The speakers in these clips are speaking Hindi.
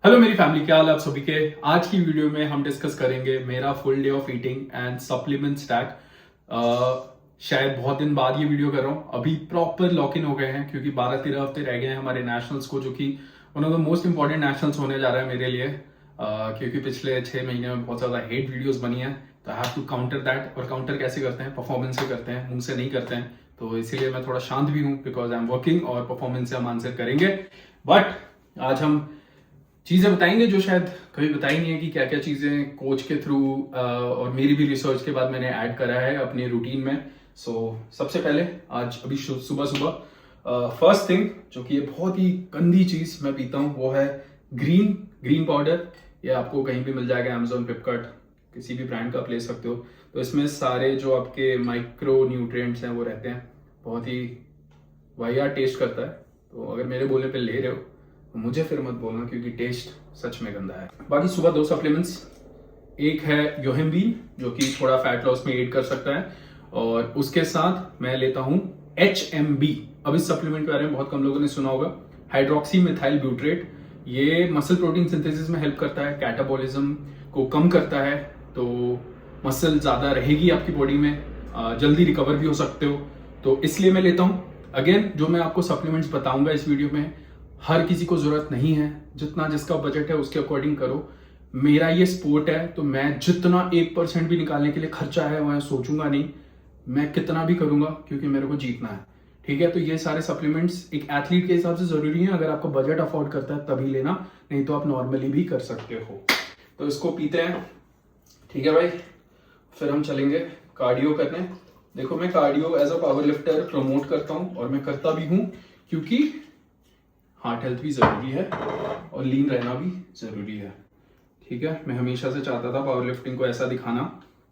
हेलो मेरी फैमिली, क्या हाल है आप सभी के। आज की वीडियो में हम डिस्कस करेंगे मेरा full day of eating and supplement stack. शायद बहुत दिन बाद ये वीडियो कर रहा हूँ। अभी प्रॉपर लॉक इन हो गए हैं क्योंकि 12-13 हफ्ते रह गए हैं हमारे नेशनल्स को, जो कि one of the most important nationals होने जा रहा है मेरे लिए। क्योंकि पिछले 6 महीने में बहुत ज्यादा हेट वीडियोस बनी है, तो I have to counter that. और काउंटर कैसे करते हैं? परफॉर्मेंस से करते हैं, मुंह से नहीं करते हैं। तो इसीलिए मैं थोड़ा शांत भी हूँ बिकॉज आई एम वर्किंग, और परफॉर्मेंस से हम आंसर करेंगे। बट आज हम चीजें बताएंगे जो शायद कभी बताई नहीं है कि क्या क्या चीजें कोच के थ्रू और मेरी भी रिसर्च के बाद मैंने ऐड करा है अपने रूटीन में। सो सबसे पहले आज अभी सुबह सुबह फर्स्ट थिंग, जो कि ये बहुत ही गंदी चीज मैं पीता हूँ, वो है ग्रीन पाउडर। ये आपको कहीं भी मिल जाएगा, अमेजोन, फ्लिपकार्ट, किसी भी ब्रांड का आप ले सकते हो। तो इसमें सारे जो आपके माइक्रो न्यूट्रिएंट्स हैं वो रहते हैं। बहुत ही वाहियात टेस्ट करता है। तो अगर मेरे बोलने पे ले रहे हो तो मुझे फिर मत बोलना, क्योंकि टेस्ट सच में गंदा है। बाकी सुबह 2 सप्लीमेंट्स, एक है योहेम्बीन जो कि थोड़ा फैट लॉस में एड कर सकता है, और उसके साथ मैं लेता हूं HMB। अब इस सप्लीमेंट के बारे में बहुत कम लोगों ने सुना होगा, हाइड्रोक्सी मिथाइल ब्यूट्रेट। ये मसल प्रोटीन सिंथेसिस में हेल्प करता है, कैटाबॉलिज्म को कम करता है, तो मसल ज्यादा रहेगी आपकी बॉडी में, जल्दी रिकवर भी हो सकते हो। तो इसलिए मैं लेता हूं। अगेन, जो मैं आपको सप्लीमेंट्स बताऊंगा इस वीडियो में, हर किसी को जरूरत नहीं है। जितना जिसका बजट है उसके अकॉर्डिंग करो। मेरा ये स्पोर्ट है, तो मैं जितना 1% भी निकालने के लिए खर्चा है वह सोचूंगा नहीं, मैं कितना भी करूंगा, क्योंकि मेरे को जीतना है। ठीक है, तो ये सारे सप्लीमेंट्स एक एथलीट के हिसाब से जरूरी है। अगर आपका बजट अफोर्ड करता है तभी लेना, नहीं तो आप नॉर्मली भी कर सकते हो। तो इसको पीते हैं, ठीक है भाई। फिर हम चलेंगे कार्डियो करने। देखो, मैं cardio as a power lifter promote करता हूँ, और मैं करता भी हूँ क्योंकि हार्ट हेल्थ भी जरूरी है और लीन रहना भी जरूरी है। ठीक है, मैं हमेशा से चाहता था पावर लिफ्टिंग को ऐसा दिखाना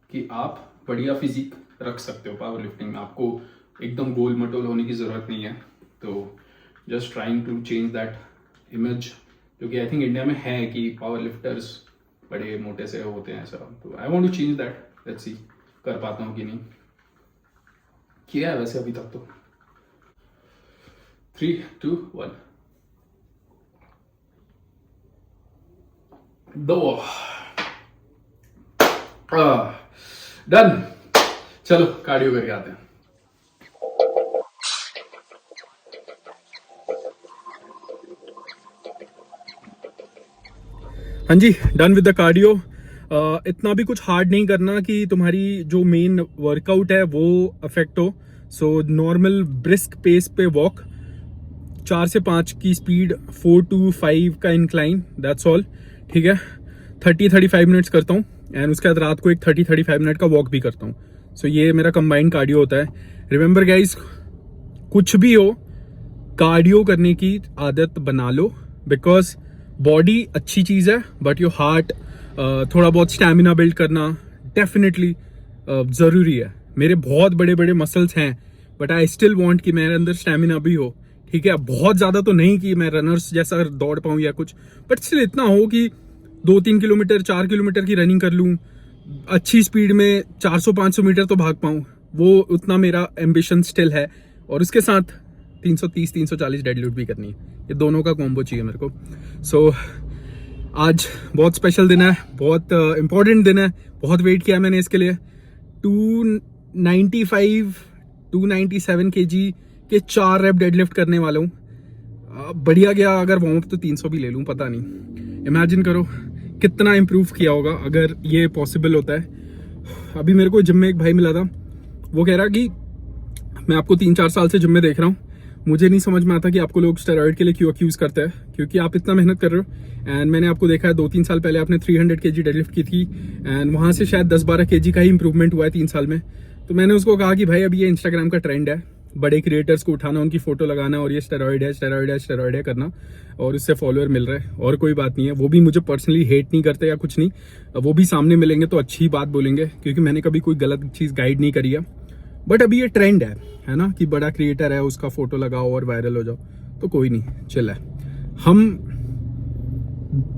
कि आप बढ़िया फिजिक रख सकते हो। पावर लिफ्टिंग में आपको एकदम गोल मटोल होने की जरूरत नहीं है। तो just trying to change that image, जो कि आई थिंक इंडिया में है कि पावर लिफ्टर्स बड़े मोटे से होते हैं ऐसा। तो I want to change that. Let's see कर पाता हूँ कि नहीं। किया है वैसे अभी तक तो। 3, 2, 1 2 डन। चलो कार्डियो करके आते हैं। हाँ जी, डन विद द कार्डियो। इतना भी कुछ हार्ड नहीं करना कि तुम्हारी जो मेन वर्कआउट है वो अफेक्ट हो। सो नॉर्मल ब्रिस्क पेस पे वॉक, 4 से 5 की स्पीड, 4 to 5 का इंक्लाइन, दैट्स ऑल। ठीक है, 30-35 मिनट्स करता हूँ, एंड उसके बाद रात को एक 30-35 मिनट का वॉक भी करता हूँ। सो ये मेरा कंबाइंड कार्डियो होता है। रिमेंबर गाइज, कुछ भी हो, कार्डियो करने की आदत बना लो, बिकॉज बॉडी अच्छी चीज है, बट योर हार्ट, थोड़ा बहुत स्टैमिना बिल्ड करना डेफिनेटली जरूरी है। मेरे बहुत बड़े बड़े मसल्स हैं, बट आई स्टिल वांट कि मेरे अंदर स्टैमिना भी हो। ठीक है, बहुत ज्यादा तो नहीं कि मैं रनर्स जैसा दौड़ पाऊं या कुछ, बट स्टिल इतना हो कि 2-3 किलोमीटर, 4 किलोमीटर की रनिंग कर लूं, अच्छी स्पीड में 400-500 मीटर तो भाग पाऊं। वो उतना मेरा एम्बिशन स्टिल है। और उसके साथ 330-340 डेडलिफ्ट भी करनी है। ये दोनों का कॉम्बो चाहिए मेरे को। सो आज बहुत स्पेशल दिन है, बहुत इंपॉर्टेंट दिन है। बहुत वेट किया मैंने इसके लिए। 297 kg के 4 रैप डेडलिफ्ट करने वाला हूँ। बढ़िया गया अगर वार्म अप तो 300 भी ले लूँ, पता नहीं। इमेजिन करो कितना इंप्रूव किया होगा अगर ये पॉसिबल होता है। अभी मेरे को जिम में एक भाई मिला था, वो कह रहा कि मैं आपको 3-4 साल से जिम में देख रहा हूँ, मुझे नहीं समझ में आता कि आपको लोग स्टेरॉइड के लिए क्यों अक्यूज करते हैं, क्योंकि आप इतना मेहनत कर रहे हो। एंड मैंने आपको देखा है 2-3 साल पहले आपने 300 kg डेडलिफ्ट की थी, एंड वहां से शायद 10-12 kg का ही इंप्रूवमेंट हुआ है 3 साल में। तो मैंने उसको कहा कि भाई अभी ये इंस्टाग्राम का ट्रेंड है, बड़े क्रिएटर्स को उठाना, उनकी फोटो लगाना, और ये स्टेरॉइड है करना, और उससे फॉलोअर मिल रहे हैं, और कोई बात नहीं है। वो भी मुझे पर्सनली हेट नहीं करते या कुछ नहीं, वो भी सामने मिलेंगे तो अच्छी बात बोलेंगे, क्योंकि मैंने कभी कोई गलत चीज गाइड नहीं करी है। बट अभी ये ट्रेंड है ना, कि बड़ा क्रिएटर है उसका फोटो लगाओ और वायरल हो जाओ, तो कोई नहीं, चिल है। हम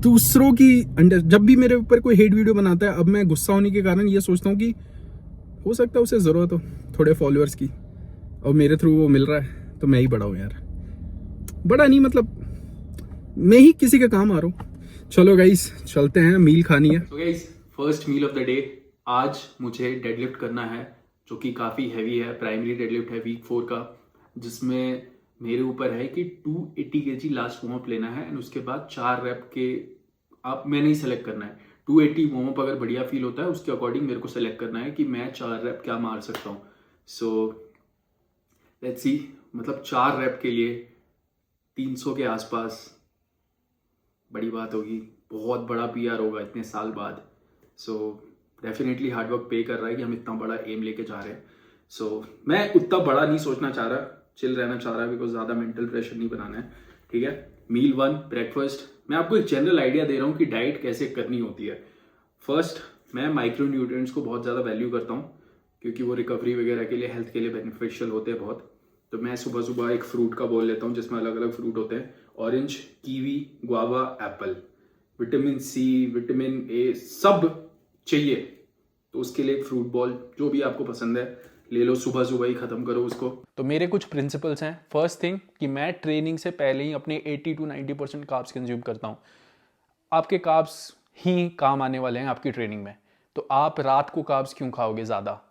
दूसरों की जब भी मेरे ऊपर कोई हेट वीडियो बनाता है, अब मैं गुस्सा होने के कारण ये सोचता हूँ कि हो सकता है उसे जरूरत हो थोड़े फॉलोअर्स की, और मेरे थ्रू वो मिल रहा है, तो मैं ही बड़ा हूँ यार। बड़ा नहीं मतलब, मैं ही किसी के काम आ रहा हूँ। चलो गाइस चलते हैं, मील खानी है। तो guys first meal of the day, आज मुझे डेडलिफ्ट करना है जो कि काफ़ी हैवी है। प्राइमरी डेडलिफ्ट है वीक 4 का, जिसमें मेरे ऊपर है कि 280 kg लास्ट वार्म अप लेना है एंड उसके बाद 4 रैप के आप मैंने ही सेलेक्ट करना है। 280 वार्म अप अगर बढ़िया फील होता है उसके अकॉर्डिंग मेरे को सेलेक्ट करना है कि मैं 4 रैप क्या मार सकता हूँ। सो लेट्स सी, मतलब 4 रैप के लिए 300 के आसपास बड़ी बात होगी, बहुत बड़ा पीआर होगा इतने साल बाद। सो डेफिनेटली हार्डवर्क पे कर रहा है कि हम इतना बड़ा एम लेके जा रहे हैं। सो मैं उतना बड़ा नहीं सोचना चाह रहा, चिल रहना चाह रहा है, बिकॉज ज़्यादा मेंटल प्रेशर नहीं बनाना है। ठीक है, मील 1 ब्रेकफास्ट। मैं आपको एक जनरल आइडिया दे रहा हूँ कि डाइट कैसे करनी होती है। फर्स्ट, मैं माइक्रो न्यूट्रिएंट्स को बहुत ज़्यादा वैल्यू करता हूँ क्योंकि वो रिकवरी वगैरह के लिए, हेल्थ के लिए बेनिफिशियल होते हैं बहुत। तो मैं सुबह सुबह एक फ्रूट का बोल लेता हूँ जिसमें अलग अलग फ्रूट होते हैं, orange, kiwi, guava, apple. Vitamin C, vitamin A सब चाहिए, तो उसके लिए एक फ्रूट बॉल जो भी आपको पसंद है ले लो, सुबह सुबह ही खत्म करो उसको। तो मेरे कुछ प्रिंसिपल्स हैं। फर्स्ट थिंग कि मैं ट्रेनिंग से पहले ही अपने 80 to 90% कार्ब्स कंज्यूम करता हूँ। आपके कार्ब्स ही काम आने वाले हैं आपकी ट्रेनिंग में, तो आप रात को कार्ब्स क्यों खाओगे ज़्यादा?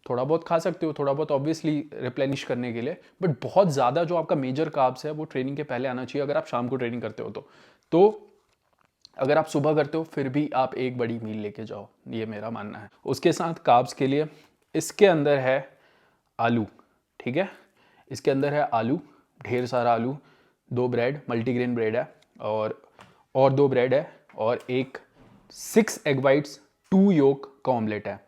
थोड़ा बहुत खा सकते हो, थोड़ा बहुत ऑब्वियसली रिप्लेनिश करने के लिए, बट बहुत ज़्यादा जो आपका मेजर कार्ब्स है वो ट्रेनिंग के पहले आना चाहिए अगर आप शाम को ट्रेनिंग करते हो तो अगर आप सुबह करते हो फिर भी आप एक बड़ी मील लेके जाओ, ये मेरा मानना है। उसके साथ कार्ब्स के लिए इसके अंदर है आलू, ठीक है, इसके अंदर है आलू, ढेर सारा आलू, 2 ब्रेड, मल्टीग्रेन ब्रेड है, और 2 ब्रेड है, और एक 6 एग वाइट्स, 2 योक का ऑमलेट है।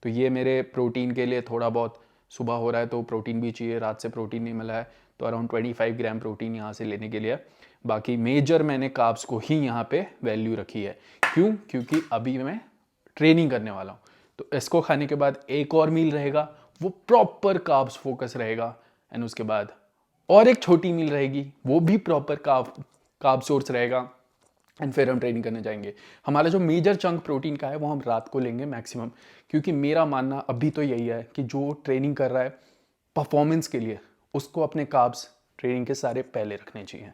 तो ये मेरे प्रोटीन के लिए थोड़ा बहुत, सुबह हो रहा है तो प्रोटीन भी चाहिए, रात से प्रोटीन नहीं मिला है तो अराउंड 25 ग्राम प्रोटीन यहाँ से लेने के लिए। बाकी मेजर मैंने कार्ब्स को ही यहाँ पे वैल्यू रखी है। क्यों? क्योंकि अभी मैं ट्रेनिंग करने वाला हूँ, तो इसको खाने के बाद एक और मील रहेगा, वो प्रॉपर कार्ब्स फोकस रहेगा, एंड उसके बाद और एक छोटी मील रहेगी, वो भी प्रॉपर कार्ब सोर्स रहेगा, एंड फिर हम ट्रेनिंग करने जाएंगे। हमारा जो मेजर चंक प्रोटीन का है वो हम रात को लेंगे मैक्सिमम, क्योंकि मेरा मानना अभी तो यही है कि जो ट्रेनिंग कर रहा है परफॉर्मेंस के लिए, उसको अपने कार्ब्स ट्रेनिंग के सारे पहले रखने चाहिए।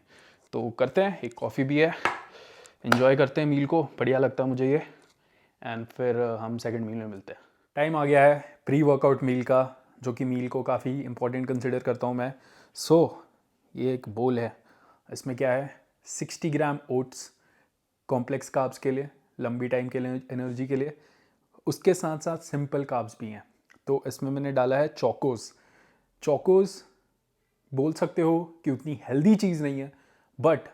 तो करते हैं, एक कॉफ़ी भी है, एंजॉय करते हैं मील को, बढ़िया लगता है मुझे ये, एंड फिर हम सेकंड मील में मिलते हैं। टाइम आ गया है प्री वर्कआउट मील का, जो कि मील को काफ़ी इंपॉर्टेंट कंसिडर करता हूँ मैं। ये एक बोल है, इसमें क्या है, 60 ग्राम ओट्स कॉम्प्लेक्स कार्ब्स के लिए, लंबी टाइम के लिए, एनर्जी के लिए। उसके साथ साथ सिंपल कार्ब्स भी हैं, तो इसमें मैंने डाला है चोकोस। चोकोस बोल सकते हो कि उतनी हेल्दी चीज़ नहीं है, बट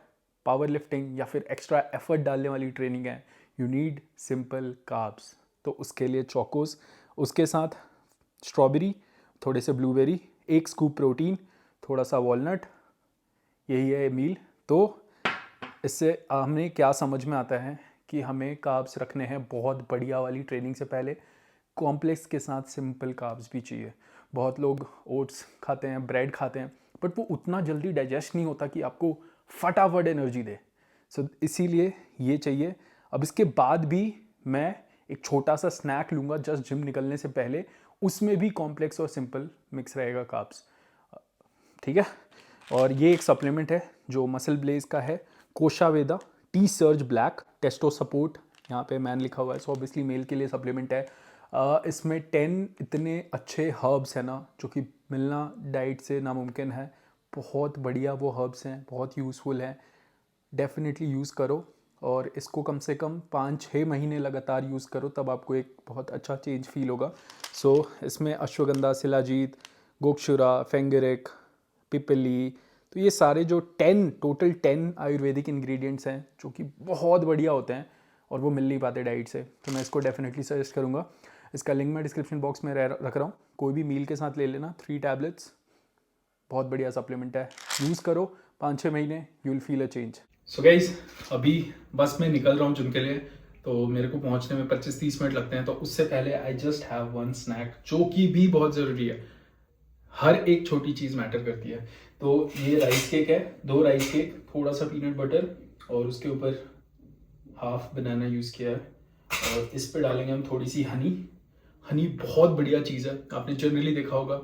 पावर लिफ्टिंग या फिर एक्स्ट्रा एफर्ट डालने वाली ट्रेनिंग है, यू नीड सिंपल कार्ब्स, तो उसके लिए चोकोस। उसके साथ स्ट्रॉबेरी, थोड़े से ब्लूबेरी, 1 स्कूप प्रोटीन, थोड़ा सा वॉलनट, यही है मील। तो इससे हमें क्या समझ में आता है कि हमें कार्ब्स रखने हैं बहुत बढ़िया वाली ट्रेनिंग से पहले, कॉम्प्लेक्स के साथ सिंपल कार्ब्स भी चाहिए। बहुत लोग ओट्स खाते हैं, ब्रेड खाते हैं, बट वो उतना जल्दी डाइजेस्ट नहीं होता कि आपको फटाफट एनर्जी दे। इसीलिए ये चाहिए। अब इसके बाद भी मैं एक छोटा सा स्नैक लूँगा जस्ट जिम निकलने से पहले, उसमें भी कॉम्प्लेक्स और सिंपल मिक्स रहेगा कार्ब्स, ठीक है। और ये एक सप्लीमेंट है जो मसल ब्लेज का है, कोशावेदा T surge black testo support, यहाँ पे मैन लिखा हुआ है, सो ऑब्वियसली मेल के लिए सप्लीमेंट है। इसमें 10 इतने अच्छे हर्ब्स हैं ना, जो कि मिलना डाइट से नामुमकिन है। बहुत बढ़िया वो हर्ब्स हैं, बहुत यूज़फुल हैं, डेफिनेटली यूज़ करो, और इसको कम से कम 5-6 महीने लगातार यूज़ करो, तब आपको एक बहुत अच्छा चेंज फील होगा। इसमें अश्वगंधा, शिलाजीत, गोक्षुरा, फेंगरिक, पिपली, तो ये सारे जो टोटल 10 आयुर्वेदिक इंग्रेडिएंट्स हैं जो कि बहुत बढ़िया होते हैं और वो मिल नहीं पाते डाइट से, तो मैं इसको डेफिनेटली सजेस्ट करूँगा। इसका लिंक मैं डिस्क्रिप्शन बॉक्स में रख रहा हूँ, कोई भी मील के साथ ले लेना, 3 टैबलेट्स, बहुत बढ़िया सप्लीमेंट है, यूज़ करो 5-6 महीने, you will feel a change. So guys, अभी बस में निकल रहा हूँ जिम के लिए, तो मेरे को पहुँचने में 25-30 मिनट लगते हैं, तो उससे पहले I just have one snack, जो कि भी बहुत ज़रूरी है। हर एक छोटी चीज़ मैटर करती है। तो ये राइस केक है, 2 राइस केक, थोड़ा सा पीनट बटर, और उसके ऊपर हाफ बनाना यूज़ किया है, और इस पे डालेंगे हम थोड़ी सी हनी। हनी बहुत बढ़िया चीज़ है, आपने जनरली देखा होगा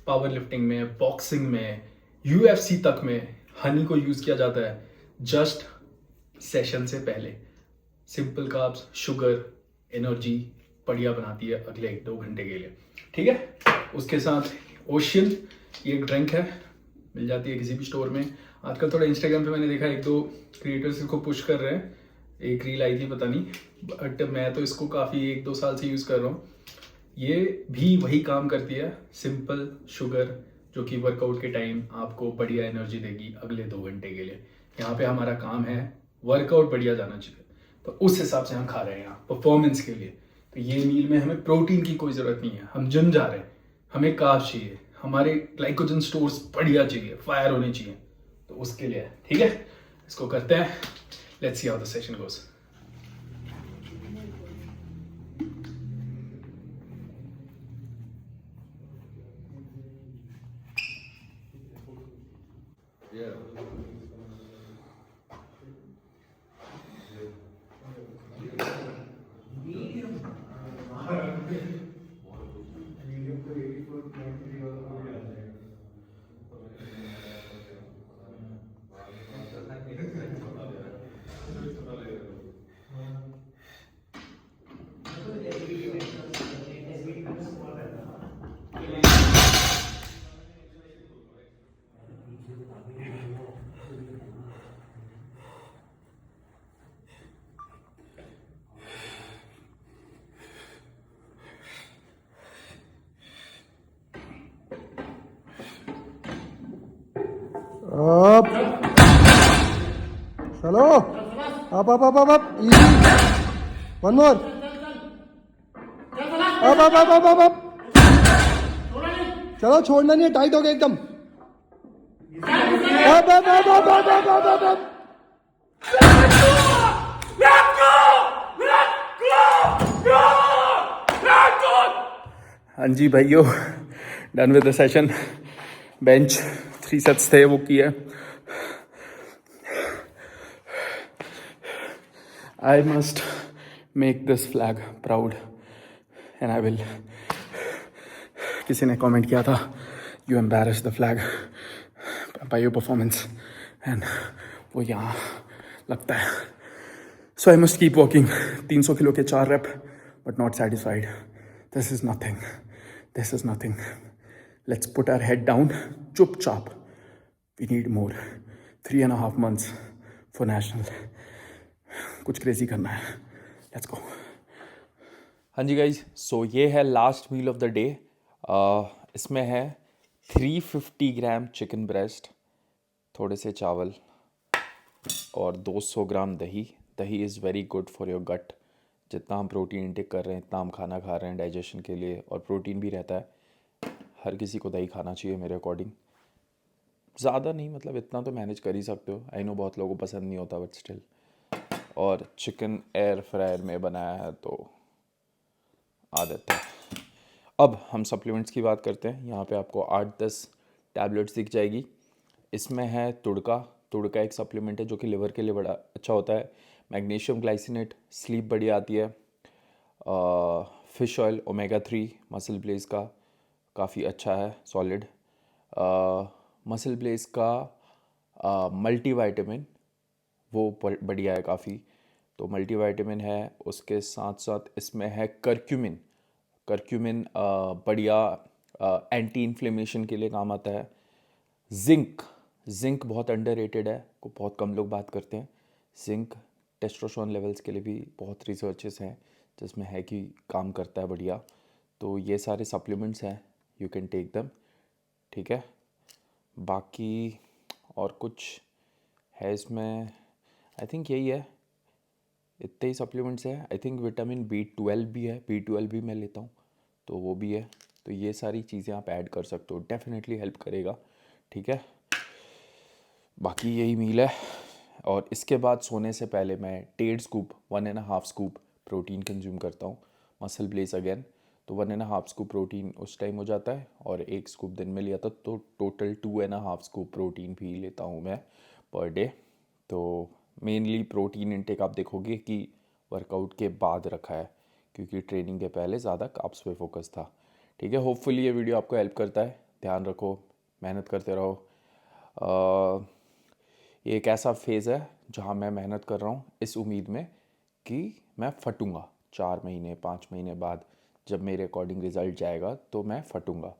पावर लिफ्टिंग में, बॉक्सिंग में, UFC तक में हनी को यूज़ किया जाता है जस्ट सेशन से पहले। सिंपल कार्ब्स, शुगर, एनर्जी बढ़िया बनाती है अगले 1-2 घंटे के लिए, ठीक है। उसके साथ ओशियन, ये एक ड्रिंक है, मिल जाती है किसी भी स्टोर में। आजकल थोड़ा इंस्टाग्राम पे मैंने देखा 1-2 क्रिएटर्स इसको पुश कर रहे हैं, एक रील आई थी पता नहीं, बट मैं तो इसको काफ़ी 1-2 साल से यूज़ कर रहा हूँ। ये भी वही काम करती है, सिंपल शुगर, जो कि वर्कआउट के टाइम आपको बढ़िया एनर्जी देगी अगले 2 घंटे के लिए। यहाँ पे हमारा काम है वर्कआउट बढ़िया जाना चाहिए, तो उस हिसाब से हम खा रहे हैं यहाँ परफॉर्मेंस के लिए। तो ये मील में हमें प्रोटीन की कोई ज़रूरत नहीं है, हम जिम जा रहे हैं, हमें कार्ब्स चाहिए, हमारे ग्लाइकोजन स्टोर्स बढ़िया चाहिए, फायर होने चाहिए, तो उसके लिए है, ठीक है। इसको करते हैं, let's see how the session goes. Up. Hello. Up. Easy. One more. Up. चलो छोड़ना नहीं है, टाइट हो गया एकदम। up. हाँ जी भाइयों, done with the session. Bench 3 sets थे, वो किए। I must make this flag proud and I will. किसी ने कमेंट किया था, you embarrass the flag by your performance, and वो यहाँ लगता है। So I must keep working. 300 kilo के 4 rep, but not satisfied. This is nothing. Let's put our head down, चुपचाप। We need more. 3.5 months for national. कुछ क्रेजी करना है, लेट्स गो। हाँ जी गाइज, सो ये है last meal of the day. इसमें है 350 ग्राम चिकन ब्रेस्ट, थोड़े से चावल और 200 ग्राम दही। Dahi is very good for your gut. जितना हम प्रोटीन इंटेक कर रहे हैं, इतना हम खाना खा रहे हैं डाइजेशन के लिए, और प्रोटीन भी रहता है। हर किसी को दही खाना चाहिए मेरे अकॉर्डिंग। ज़्यादा नहीं, मतलब इतना तो मैनेज कर ही सकते हो। आई नो बहुत लोगों को पसंद नहीं होता, बट स्टिल। और चिकन एयर फ्रायर में बनाया है तो आदत है। अब हम सप्लीमेंट्स की बात करते हैं। यहाँ पे आपको 8-10 टैबलेट्स दिख जाएगी। इसमें है तुड़का एक सप्लीमेंट है जो कि लिवर के लिए बड़ा अच्छा होता है। मैग्नीशियम ग्लाइसिनेट, स्लीप बढ़िया आती है। Fish oil omega 3 muscle Blaze का काफ़ी अच्छा है, सॉलिड। मसल ब्लेज का मल्टीविटामिन, वो बढ़िया है काफ़ी, तो मल्टीविटामिन है। उसके साथ साथ इसमें है करक्यूमिन बढ़िया एंटी इन्फ्लेमेशन के लिए काम आता है। जिंक बहुत अंडररेटेड है, को बहुत कम लोग बात करते हैं। जिंक टेस्टोस्टेरोन लेवल्स के लिए भी बहुत रिसर्चेस हैं जिसमें है कि काम करता है बढ़िया। तो ये सारे सप्लीमेंट्स हैं, यू कैन टेक देम, ठीक है। बाकी और कुछ है इसमें, आई थिंक यही है, इतने ही सप्लीमेंट्स हैं। आई थिंक विटामिन B12 भी है, B12 भी मैं लेता हूँ, तो वो भी है। तो ये सारी चीज़ें आप ऐड कर सकते हो, डेफिनेटली हेल्प करेगा, ठीक है। बाकी यही मील है। और इसके बाद सोने से पहले मैं 1.5 स्कूप 1.5 स्कूप प्रोटीन कंज्यूम करता हूँ, मसल ब्लेस अगेन। तो 1.5 स्कूप प्रोटीन उस टाइम हो जाता है, और 1 स्कूप दिन में लिया था, तो टोटल 2.5 स्कूप प्रोटीन भी लेता हूँ मैं पर डे। तो मेनली प्रोटीन इंटेक आप देखोगे कि वर्कआउट के बाद रखा है, क्योंकि ट्रेनिंग के पहले ज़्यादा कार्ब्स पे फोकस था, ठीक है। होपफुली ये वीडियो आपको हेल्प करता है। ध्यान रखो, मेहनत करते रहो। ये एक ऐसा फेज़ है जहाँ मैं मेहनत कर रहा हूँ इस उम्मीद में कि मैं फटूंगा 4 महीने 5 महीने बाद, जब मेरे अकॉर्डिंग रिज़ल्ट जाएगा तो मैं फटूंगा।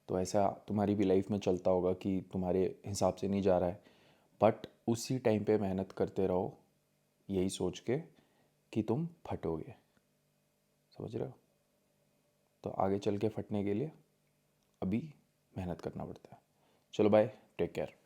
तो ऐसा तुम्हारी भी लाइफ में चलता होगा कि तुम्हारे हिसाब से नहीं जा रहा है, बट उसी टाइम पे मेहनत करते रहो यही सोच के कि तुम फटोगे। समझ रहे हो? तो आगे चल के फटने के लिए अभी मेहनत करना पड़ता है। चलो बाय, टेक केयर।